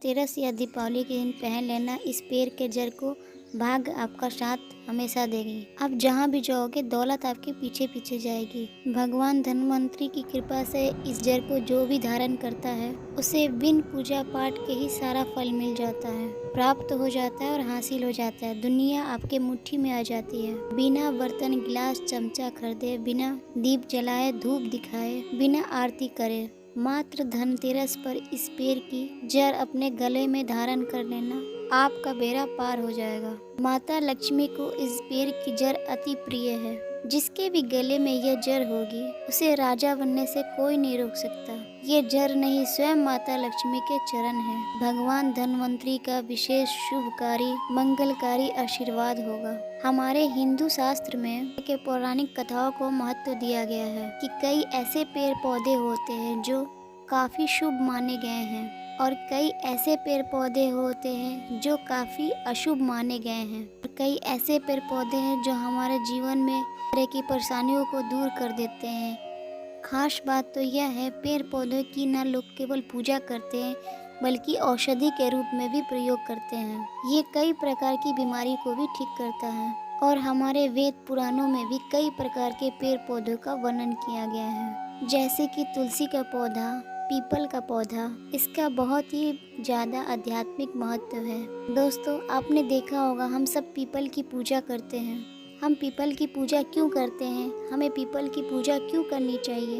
तेरस या दीपावली के दिन पहन लेना इस पेड़ के जड़ को भाग्य आपका साथ हमेशा देगी। आप जहाँ भी जाओगे दौलत आपके पीछे पीछे जाएगी। भगवान धन्वंतरी की कृपा से इस जड़ को जो भी धारण करता है उसे बिन पूजा पाठ के ही सारा फल मिल जाता है, प्राप्त हो जाता है और हासिल हो जाता है। दुनिया आपके मुट्ठी में आ जाती है। बिना बर्तन गिलास चमचा खरीदे, बिना दीप जलाए धूप दिखाए, बिना आरती करे, मात्र धनतेरस पर इस पेड़ की जड़ अपने गले में धारण कर लेना आपका बेड़ा पार हो जाएगा। माता लक्ष्मी को इस पेड़ की जड़ अति प्रिय है। जिसके भी गले में यह जड़ होगी उसे राजा बनने से कोई नहीं रोक सकता। ये जड़ नहीं, स्वयं माता लक्ष्मी के चरण है। भगवान धन्वंतरी का विशेष शुभकारी मंगलकारी आशीर्वाद होगा। हमारे हिंदू शास्त्र में के पौराणिक कथाओं को महत्व दिया गया है कि कई ऐसे पेड़ पौधे होते हैं जो काफी शुभ माने गए हैं और कई ऐसे पेड़ पौधे होते हैं जो काफी अशुभ माने गए हैं। और कई ऐसे पेड़ पौधे हैं जो हमारे जीवन में तरह की परेशानियों को दूर कर देते हैं। खास बात तो यह है, पेड़ पौधों की न लोग केवल पूजा करते हैं बल्कि औषधि के रूप में भी प्रयोग करते हैं। ये कई प्रकार की बीमारी को भी ठीक करता है और हमारे वेद पुराणों में भी कई प्रकार के पेड़ पौधों का वर्णन किया गया है, जैसे कि तुलसी का पौधा, पीपल का पौधा। इसका बहुत ही ज़्यादा आध्यात्मिक महत्व है। दोस्तों, आपने देखा होगा हम सब पीपल की पूजा करते हैं। हम पीपल की पूजा क्यों करते हैं? हमें पीपल की पूजा क्यों करनी चाहिए?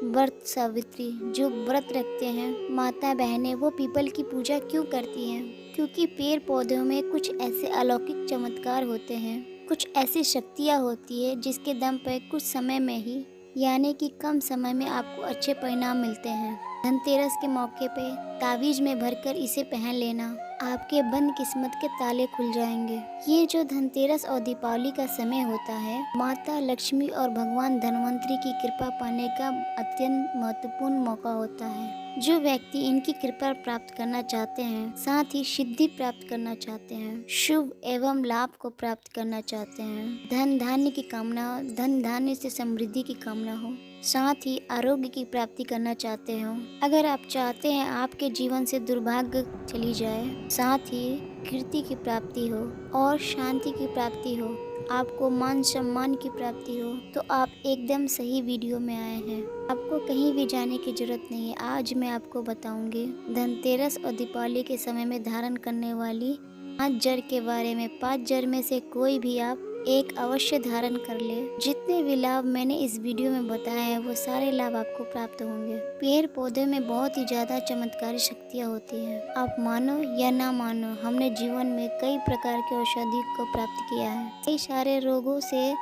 व्रत सावित्री जो व्रत रखते हैं माता बहनें, वो पीपल की पूजा क्यों करती हैं? क्योंकि पेड़ पौधों में कुछ ऐसे अलौकिक चमत्कार होते हैं, कुछ ऐसी शक्तियाँ होती है जिसके दम पर कुछ समय में ही, यानी कि कम समय में आपको अच्छे परिणाम मिलते हैं। धनतेरस के मौके पे तावीज में भरकर इसे पहन लेना, आपके बंद किस्मत के ताले खुल जाएंगे। ये जो धनतेरस और दीपावली का समय होता है, माता लक्ष्मी और भगवान धन्वंतरी की कृपा पाने का अत्यंत महत्वपूर्ण मौका होता है। जो व्यक्ति इनकी कृपा प्राप्त करना चाहते हैं, साथ ही सिद्धि प्राप्त करना चाहते हैं, शुभ एवं लाभ को प्राप्त करना चाहते हैं, धन धान्य की कामना, धन धान्य से समृद्धि की कामना हो, साथ ही आरोग्य की प्राप्ति करना चाहते हो, अगर आप चाहते हैं आपके जीवन से दुर्भाग्य चली जाए, साथ ही कीर्ति की प्राप्ति हो और शांति की प्राप्ति हो, आपको मान सम्मान की प्राप्ति हो, तो आप एकदम सही वीडियो में आए हैं। आपको कहीं भी जाने की जरूरत नहीं है। आज मैं आपको बताऊंगी धनतेरस और दीपावली के समय में धारण करने वाली 5 जड़ के बारे में। 5 जड़ में से कोई भी आप एक अवश्य धारण कर ले। जितने भी लाभ मैंने इस वीडियो में बताए हैं वो सारे लाभ आपको प्राप्त होंगे। पेड़ पौधे में बहुत ही ज्यादा चमत्कारी शक्तियाँ होती हैं। आप मानो या ना मानो, हमने जीवन में कई प्रकार के औषधि को प्राप्त किया है। कई सारे रोगों से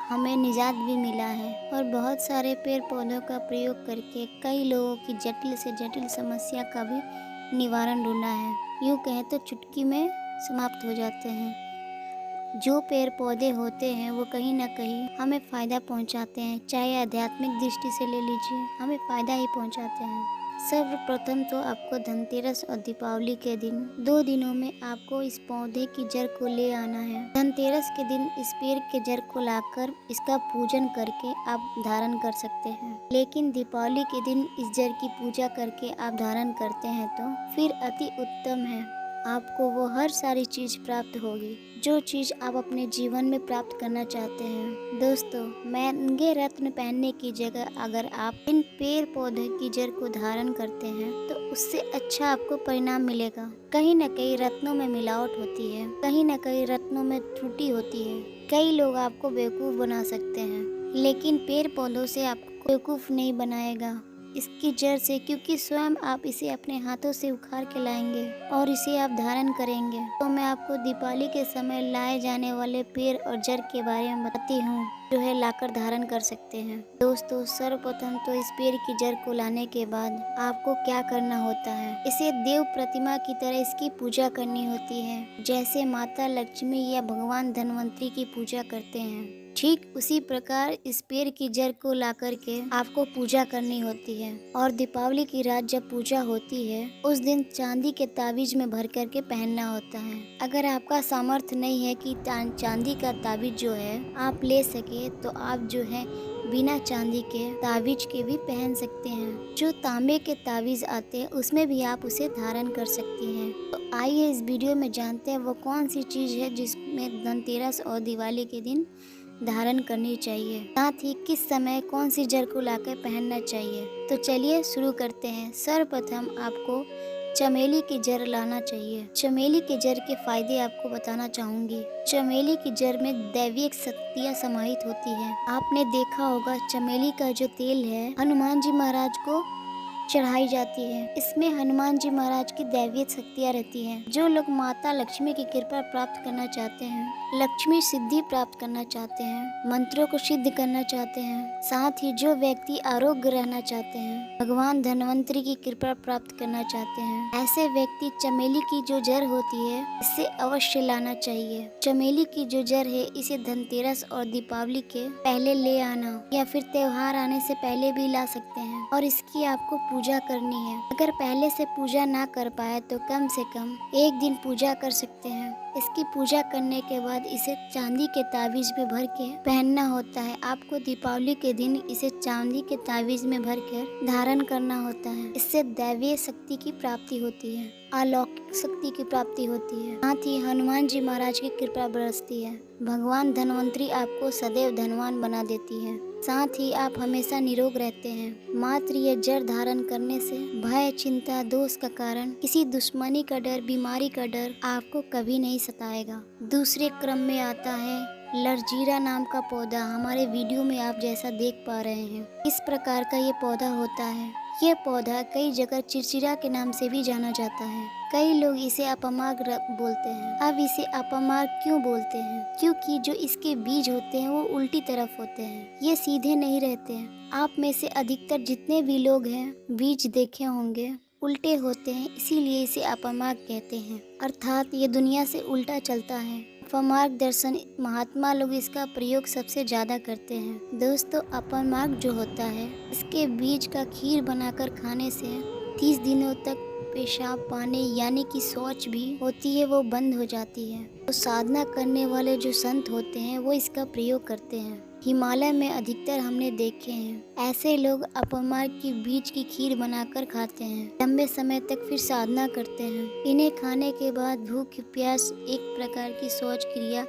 हमें निजात भी मिला है और बहुत सारे पेड़ पौधों का प्रयोग करके कई लोगों की जटिल से जटिल समस्या का भी निवारण ढूंढा है। यूँ कहें तो चुटकी में समाप्त हो जाते हैं। जो पेड़ पौधे होते हैं वो कहीं ना कहीं हमें फ़ायदा पहुंचाते हैं, चाहे आध्यात्मिक दृष्टि से ले लीजिए, हमें फ़ायदा ही पहुंचाते हैं। सर्वप्रथम तो आपको धनतेरस और दीपावली के दिन 2 दिनों में आपको इस पौधे की जड़ को ले आना है। धनतेरस के दिन इस पेड़ के जड़ को लाकर इसका पूजन करके आप धारण कर सकते हैं, लेकिन दीपावली के दिन इस जड़ की पूजा करके आप धारण करते हैं तो फिर अति उत्तम है। आपको वो हर सारी चीज़ प्राप्त होगी जो चीज़ आप अपने जीवन में प्राप्त करना चाहते हैं। दोस्तों, महंगे रत्न पहनने की जगह अगर आप इन पेड़ पौधे की जड़ को धारण करते हैं तो उससे अच्छा आपको परिणाम मिलेगा। कहीं न कहीं रत्नों में मिलावट होती है, कहीं न कहीं रत्नों में त्रुटि होती है। कई लोग आपको बेवकूफ़ बना सकते हैं, लेकिन पेड़ पौधों से आपको बेवकूफ़ नहीं बनाएगा इसकी जड़ से, क्योंकि स्वयं आप इसे अपने हाथों से उखाड़ के लाएंगे और इसे आप धारण करेंगे। तो मैं आपको दीपावली के समय लाए जाने वाले पेड़ और जड़ के बारे में बताती हूँ जो है लाकर धारण कर सकते हैं। दोस्तों, सर्वप्रथम तो इस पेड़ की जड़ को लाने के बाद आपको क्या करना होता है, इसे देव प्रतिमा की तरह इसकी पूजा करनी होती है। जैसे माता लक्ष्मी या भगवान धन्वंतरी की पूजा करते हैं, ठीक उसी प्रकार इस पेड़ की जड़ को ला करके आपको पूजा करनी होती है। और दीपावली की रात जब पूजा होती है उस दिन चांदी के ताबीज में भर करके पहनना होता है। अगर आपका सामर्थ्य नहीं है कि चांदी का ताबीज जो है आप ले सके तो आप जो है बिना चांदी के ताबीज के भी पहन सकते हैं। जो तांबे के ताबीज आते हैं उसमें भी आप उसे धारण कर सकती हैं। तो आइए इस वीडियो में जानते हैं वो कौन सी चीज़ है जिसमें धनतेरस और दिवाली के दिन धारण करनी चाहिए, साथ ही किस समय कौन सी जड़ को लाकर पहनना चाहिए। तो चलिए शुरू करते हैं। सर्वप्रथम आपको चमेली की जड़ लाना चाहिए। चमेली के जड़ के फायदे आपको बताना चाहूंगी। चमेली की जड़ में दैविक शक्तियाँ समाहित होती हैं। आपने देखा होगा चमेली का जो तेल है हनुमान जी महाराज को चढ़ाई जाती है। इसमें हनुमान जी महाराज की दैवीय शक्तियाँ रहती हैं। जो लोग माता लक्ष्मी की कृपा प्राप्त करना चाहते हैं, लक्ष्मी सिद्धि प्राप्त करना चाहते हैं, मंत्रों को सिद्ध करना चाहते हैं, साथ ही जो व्यक्ति आरोग्य रहना चाहते हैं, भगवान धन्वंतरी की कृपा प्राप्त करना चाहते हैं, ऐसे व्यक्ति चमेली की जो जड़ होती है इसे अवश्य लाना चाहिए। चमेली की जो जड़ है इसे धनतेरस और दीपावली के पहले ले आना या फिर त्योहार आने से पहले भी ला सकते हैं और इसकी आपको पूजा करनी है। अगर पहले से पूजा ना कर पाए तो कम से कम एक दिन पूजा कर सकते हैं। इसकी पूजा करने के बाद इसे चांदी के ताबीज में भर के पहनना होता है। आपको दीपावली के दिन इसे चांदी के ताबीज में भर कर धारण करना होता है। इससे दैवीय शक्ति की प्राप्ति होती है, अलौकिक शक्ति की प्राप्ति होती है, साथ ही हनुमान जी महाराज की कृपा बरसती है। भगवान धन्वंतरी आपको सदैव धनवान बना देती है, साथ ही आप हमेशा निरोग रहते हैं। मात्र ये जड़ धारण करने से भय, चिंता, दोष का कारण, किसी दुश्मनी का डर, बीमारी का डर आपको कभी नहीं सताएगा। दूसरे क्रम में आता है लरजीरा नाम का पौधा। हमारे वीडियो में आप जैसा देख पा रहे हैं इस प्रकार का ये पौधा होता है। ये पौधा कई जगह चिरचिरा के नाम से भी जाना जाता है। कई लोग इसे अपमार्ग बोलते हैं। अब इसे अपमार्ग क्यों बोलते हैं? क्योंकि जो इसके बीज होते हैं वो उल्टी तरफ होते हैं, ये सीधे नहीं रहते हैं। आप में से अधिकतर जितने भी लोग हैं बीज देखे होंगे उल्टे होते हैं, इसीलिए इसे अपमार्ग कहते हैं, अर्थात ये दुनिया से उल्टा चलता है। अपमार्ग दर्शन महात्मा लोग इसका प्रयोग सबसे ज्यादा करते हैं। दोस्तों, अपमार्ग जो होता है इसके बीज का खीर बनाकर खाने से 30 दिनों तक पेशाब पाने यानी कि शौच भी होती है वो बंद हो जाती है। तो साधना करने वाले जो संत होते हैं वो इसका प्रयोग करते हैं। हिमालय में अधिकतर हमने देखे हैं ऐसे लोग अपमार्ग की बीज की खीर बनाकर खाते हैं, लंबे समय तक फिर साधना करते हैं। इन्हें खाने के बाद भूख प्यास एक प्रकार की शौच क्रिया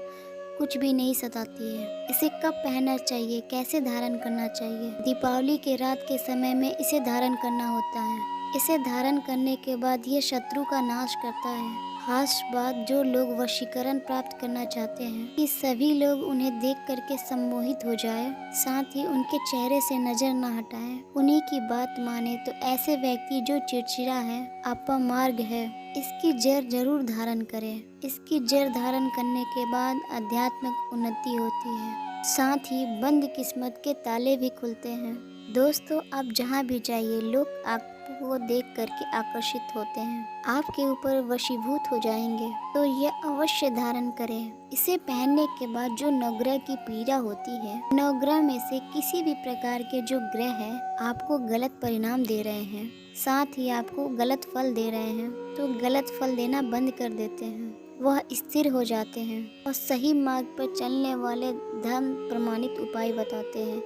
कुछ भी नहीं सताती है। इसे कब पहनना चाहिए, कैसे धारण करना चाहिए? दीपावली के रात के समय में इसे धारण करना होता है। इसे धारण करने के बाद ये शत्रु का नाश करता है। खास बात, जो लोग वशीकरण प्राप्त करना चाहते हैं कि सभी लोग उन्हें देख करके सम्मोहित हो जाए, साथ ही उनके चेहरे से नजर न हटाएं, उन्हीं की बात माने, तो ऐसे व्यक्ति जो चिड़चिड़ा है, अपमार्ग है, इसकी जड़ जरूर धारण करें। इसकी जड़ धारण करने के बाद आध्यात्मिक उन्नति होती है, साथ ही बंद किस्मत के ताले भी खुलते हैं। दोस्तों, आप जहाँ भी जाइए लोग आपको देख करके आकर्षित होते हैं, आपके ऊपर वशीभूत हो जाएंगे। तो ये अवश्य धारण करें। इसे पहनने के बाद जो नवग्रह की पीड़ा होती है, नवग्रह में से किसी भी प्रकार के जो ग्रह है आपको गलत परिणाम दे रहे हैं, साथ ही आपको गलत फल दे रहे हैं, तो गलत फल देना बंद कर देते हैं, वह स्थिर हो जाते हैं और सही मार्ग पर चलने वाले धर्म प्रमाणित उपाय बताते हैं।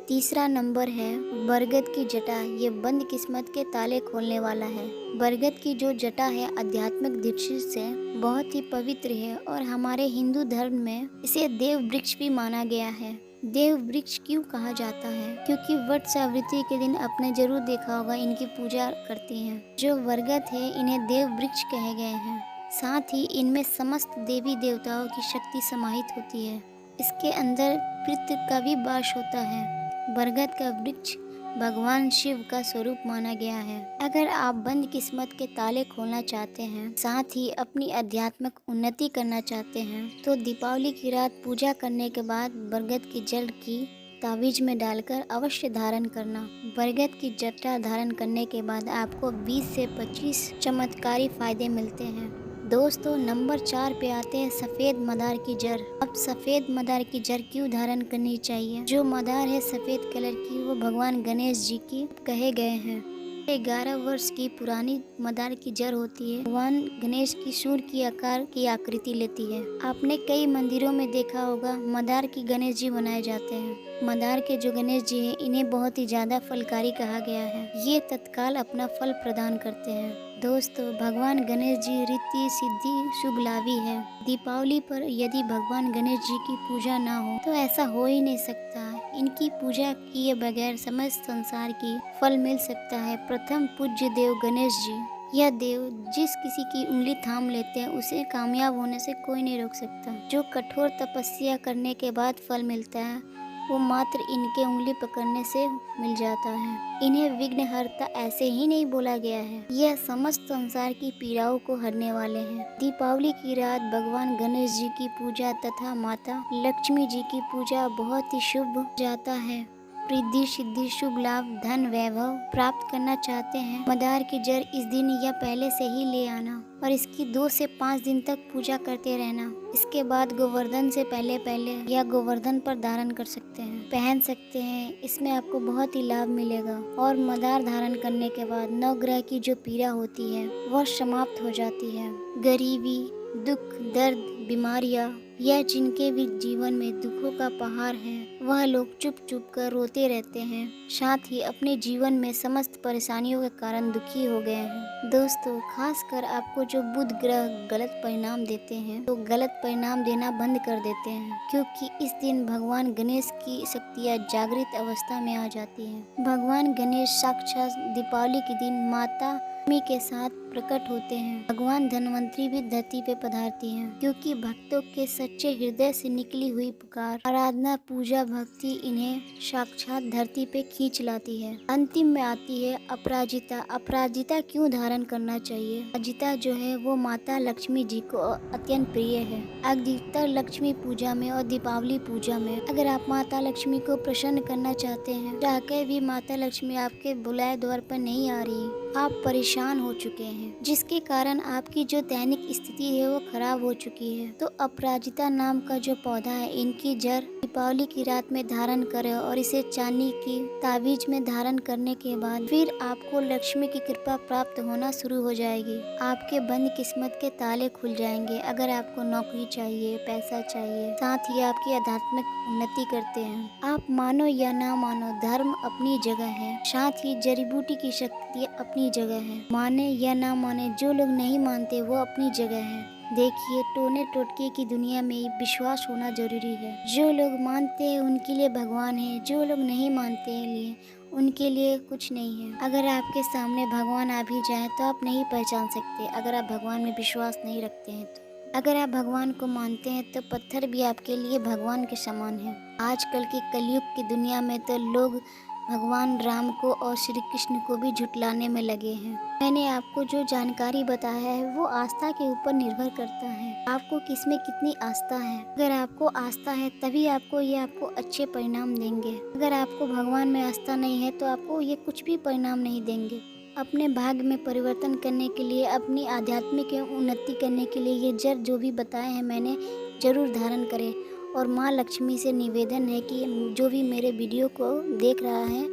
तीसरा नंबर है बरगद की जटा। ये बंद किस्मत के ताले खोलने वाला है। बरगद की जो जटा है आध्यात्मिक दृष्टि से बहुत ही पवित्र है और हमारे हिंदू धर्म में इसे देव वृक्ष भी माना गया है। देव वृक्ष क्यों कहा जाता है? क्योंकि वट सावित्री के दिन आपने जरूर देखा होगा इनकी पूजा करती हैं। जो बरगद है इन्हें देव वृक्ष कहे गए हैं, साथ ही इनमें समस्त देवी देवताओं की शक्ति समाहित होती है। इसके अंदर पितृ का भी वास होता है। बरगद का वृक्ष भगवान शिव का स्वरूप माना गया है। अगर आप बंद किस्मत के ताले खोलना चाहते हैं, साथ ही अपनी आध्यात्मिक उन्नति करना चाहते हैं, तो दीपावली की रात पूजा करने के बाद बरगद की जड़ की ताबीज में डालकर अवश्य धारण करना। बरगद की जटा धारण करने के बाद आपको 20 से 25 चमत्कारी फायदे मिलते हैं। दोस्तों, नंबर 4 पे आते हैं सफ़ेद मदार की जड़। अब सफ़ेद मदार की जड़ क्यों धारण करनी चाहिए? जो मदार है सफ़ेद कलर की वो भगवान गणेश जी की कहे गए हैं। 11 वर्ष की पुरानी मदार की जड़ होती है। भगवान गणेश की सूर्य की आकार की आकृति लेती है। आपने कई मंदिरों में देखा होगा मदार की गणेश जी बनाए जाते हैं। मदार के जो गणेश जी हैं इन्हें बहुत ही ज़्यादा फलकारी कहा गया है। ये तत्काल अपना फल प्रदान करते हैं। दोस्तों, भगवान गणेश जी रिद्धि सिद्धि शुभ लाभी है। दीपावली पर यदि भगवान गणेश जी की पूजा ना हो तो ऐसा हो ही नहीं सकता। इनकी पूजा किए बगैर समस्त संसार की फल मिल सकता है। प्रथम पूज्य देव गणेश जी, यह देव जिस किसी की उंगली थाम लेते हैं उसे कामयाब होने से कोई नहीं रोक सकता। जो कठोर तपस्या करने के बाद फल मिलता है वो मात्र इनके उंगली पकड़ने से मिल जाता है। इन्हें विघ्नहर्ता ऐसे ही नहीं बोला गया है, यह समस्त संसार की पीड़ाओं को हरने वाले हैं। दीपावली की रात भगवान गणेश जी की पूजा तथा माता लक्ष्मी जी की पूजा बहुत ही शुभ जाता है। रिद्धि सिद्धि शुभ लाभ धन वैभव प्राप्त करना चाहते हैं, मदार की जड़ इस दिन या पहले से ही ले आना और इसकी 2 से 5 दिन तक पूजा करते रहना। इसके बाद गोवर्धन से पहले या गोवर्धन पर धारण कर सकते हैं, पहन सकते हैं। इसमें आपको बहुत ही लाभ मिलेगा और मदार धारण करने के बाद नवग्रह की जो पीड़ा होती है वह समाप्त हो जाती है। गरीबी, दुख, दर्द, बीमारियां या जिनके भी जीवन में दुखों का पहाड़ है वह लोग चुप चुप कर रोते रहते हैं, साथ ही अपने जीवन में समस्त परेशानियों के कारण दुखी हो गए हैं। दोस्तों, खासकर आपको जो बुध ग्रह गलत परिणाम देते हैं तो गलत परिणाम देना बंद कर देते हैं, क्योंकि इस दिन भगवान गणेश की शक्तियाँ जागृत अवस्था में आ जाती हैं। भगवान गणेश साक्षात दीपावली के दिन माता लक्ष्मी के साथ प्रकट होते हैं। भगवान धनवंतरी भी धरती पे पधारती हैं, क्योंकि भक्तों के सच्चे हृदय से निकली हुई पुकार, आराधना, पूजा, भक्ति इन्हें साक्षात धरती पे खींच लाती है। अंतिम में आती है अपराजिता। अपराजिता क्यों धारण करना चाहिए? अपराजिता जो है वो माता लक्ष्मी जी को अत्यंत प्रिय है। अधिकतर लक्ष्मी पूजा में और दीपावली पूजा में अगर आप माता लक्ष्मी को प्रसन्न करना चाहते हैं, चाहकर भी माता लक्ष्मी आपके बुलाए द्वार पर नहीं आ रही, आप परेशान हो चुके हैं, जिसके कारण आपकी जो दैनिक स्थिति है वो खराब हो चुकी है, तो अपराजिता नाम का जो पौधा है इनकी जड़ दीपावली की रात में धारण करें और इसे चांदी की ताबीज में धारण करने के बाद फिर आपको लक्ष्मी की कृपा प्राप्त होना शुरू हो जाएगी। आपके बंद किस्मत के ताले खुल जाएंगे। अगर आपको नौकरी चाहिए, पैसा चाहिए, साथ ही आपकी आध्यात्मिक उन्नति करते हैं, आप मानो या ना मानो धर्म अपनी जगह है, साथ ही जड़ी बूटी की शक्ति अपनी जगह है। माने या ना माने, जो लोग नहीं मानते वो अपनी जगह है। देखिए, टोने टोटके की दुनिया में विश्वास होना जरूरी है। जो लोग मानते हैं उनके लिए भगवान है, जो लोग नहीं मानते हैं उनके लिए कुछ नहीं है। अगर आपके सामने भगवान आ भी जाए तो आप नहीं पहचान सकते, अगर आप भगवान में विश्वास नहीं रखते हैं तो। अगर आप भगवान को मानते हैं तो पत्थर भी आपके लिए भगवान के समान है। आजकल की कलयुग की दुनिया में तो लोग भगवान राम को और श्री कृष्ण को भी झुटलाने में लगे हैं। मैंने आपको जो जानकारी बताया है वो आस्था के ऊपर निर्भर करता है, आपको किसमें कितनी आस्था है। अगर आपको आस्था है तभी आपको अच्छे परिणाम देंगे। अगर आपको भगवान में आस्था नहीं है तो आपको ये कुछ भी परिणाम नहीं देंगे। अपने भाग्य में परिवर्तन करने के लिए, अपनी आध्यात्मिक उन्नति करने के लिए ये जड़ जो भी बताए हैं मैंने जरूर धारण करें। और माँ लक्ष्मी से निवेदन है कि जो भी मेरे वीडियो को देख रहा है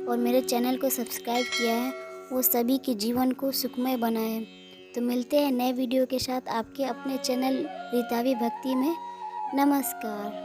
और मेरे चैनल को सब्सक्राइब किया है वो सभी के जीवन को सुखमय बनाए। तो मिलते हैं नए वीडियो के साथ आपके अपने चैनल रीतावी भक्ति में। नमस्कार।